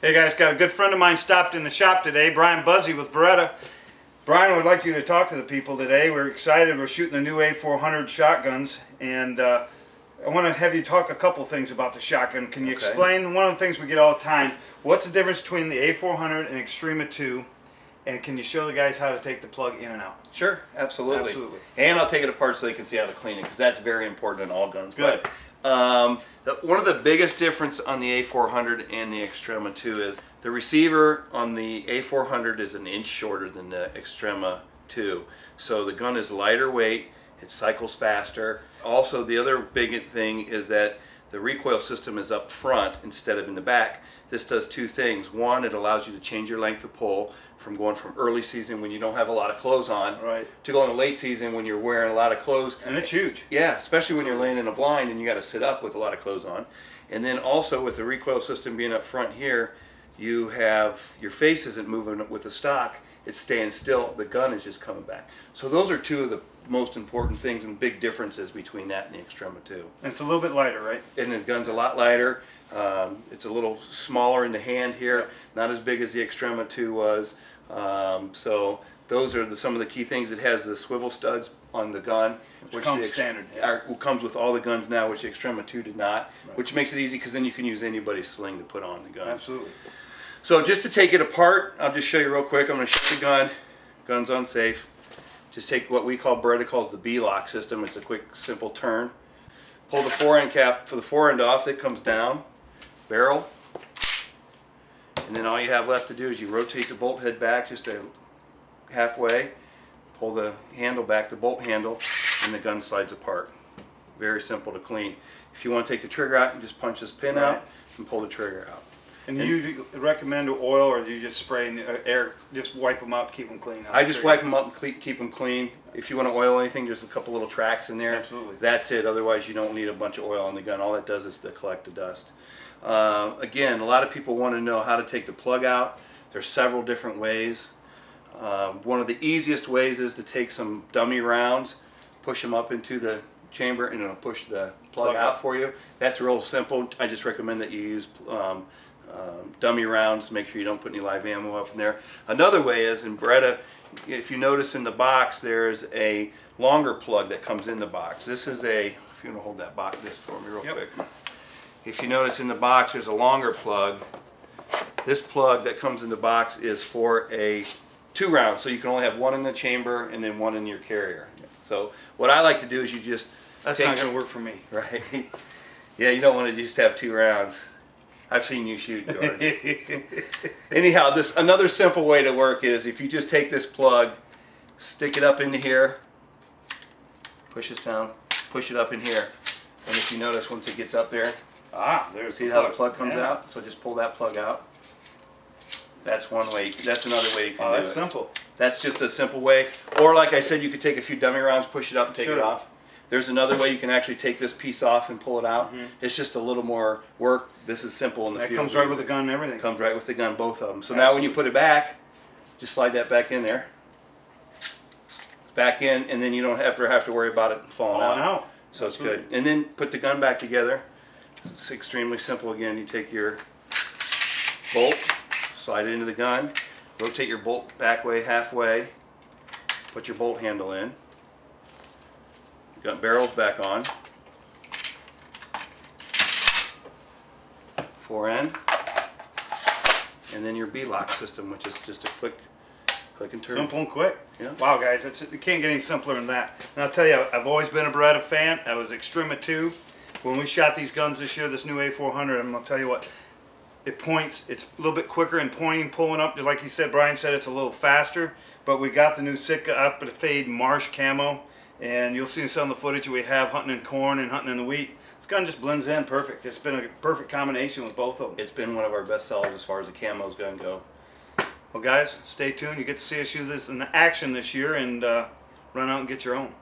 Hey guys, got a good friend of mine stopped in the shop today, Brian Buzzi with Beretta. Brian would like you to talk to the people today. We're excited. We're shooting the new A400 shotguns, and I want to have you talk a couple things about the shotgun. Can you explain one of the things we get all the time? What's the difference between the A400 and Extrema 2? And can you show the guys how to take the plug in and out? Sure, absolutely. And I'll take it apart so they can see how to clean it, because that's very important in all guns. Good. But, one of the biggest difference on the A400 and the Extrema 2 is the receiver on the A400 is an inch shorter than the Extrema 2. So the gun is lighter weight, it cycles faster. Also, the other big thing is that the recoil system is up front instead of in the back. This does two things. One, it allows you to change your length of pull from going from early season when you don't have a lot of clothes on to going to late season when you're wearing a lot of clothes. And it's huge. Yeah, especially when you're laying in a blind and you got to sit up with a lot of clothes on. And then also with the recoil system being up front here, you have your face isn't moving with the stock. It's staying still. The gun is just coming back. So those are two of the most important things and big differences between that and the Extrema 2. And it's a little bit lighter, right? And the gun's a lot lighter. It's a little smaller in the hand here, not as big as the Extrema 2 was. So those are some of the key things. It has the swivel studs on the gun, which comes standard. Comes with all the guns now, which the Extrema 2 did not, which makes it easy because then you can use anybody's sling to put on the gun. Absolutely. So just to take it apart, I'll just show you real quick. I'm going to shoot the gun. Gun's unsafe. Just take what we call, Beretta calls the B-lock system. It's a quick, simple turn. Pull the fore-end cap for the fore-end off. It comes down. Barrel. And then all you have left to do is you rotate the bolt head back just halfway. Pull the handle back, the bolt handle, and the gun slides apart. Very simple to clean. If you want to take the trigger out, you just punch this pin out and pull the trigger out. And you recommend oil, or do you just spray in air, just wipe them out, keep them clean? I just wipe them up and keep them clean. If you want to oil anything, there's a couple little tracks in there. Absolutely. That's it. Otherwise, you don't need a bunch of oil on the gun. All that does is to collect the dust. Again, a lot of people want to know how to take the plug out. There's several different ways. One of the easiest ways is to take some dummy rounds, push them up into the chamber, and it'll push the plug out for you. That's real simple. I just recommend that you use dummy rounds. Make sure you don't put any live ammo up in there. Another way is in Beretta, if you notice in the box, there's a longer plug that comes in the box. This is a, if you want to hold that box, this for me real quick. If you notice in the box, there's a longer plug. This plug that comes in the box is for a 2 rounds, so you can only have one in the chamber and then one in your carrier. So what I like to do is you just That's not going to work for me. Right. Yeah, you don't want to just have 2 rounds. I've seen you shoot, George. Anyhow, another simple way to work is if you just take this plug, stick it up into here, push this down, push it up in here, and if you notice once it gets up there, there's see how the plug comes out? So just pull that plug out. That's one way. That's another way you can do it. That's simple. That's just a simple way. Or like I said, you could take a few dummy rounds, push it up, and take it off. There's another way you can actually take this piece off and pull it out. It's just a little more work. This is simple in the field. That comes right with the gun and everything. Comes right with the gun, both of them. So now when you put it back, just slide that back in there. Back in, and then you don't ever have to worry about it falling out. So it's good. And then put the gun back together. It's extremely simple. Again, you take your bolt, slide it into the gun, rotate your bolt back way halfway, put your bolt handle in. Got barrels back on, fore end, and then your B-lock system, which is just a quick click and turn. Simple and quick. Yeah. Wow, guys, you can't get any simpler than that. And I'll tell you, I've always been a Beretta fan. I was Extrema 2. When we shot these guns this year, this new A400, I'm going to tell you what, it points, it's a little bit quicker in pointing, pulling up. Just like you said, Brian said, it's a little faster. But we got the new Sitka up at fade marsh camo. And you'll see some of the footage we have hunting in corn and hunting in the wheat. This gun just blends in perfect. It's been a perfect combination with both of them. It's been one of our best sellers as far as the camos gun go. Well guys, stay tuned. You get to see us shoot this in action this year, and run out and get your own.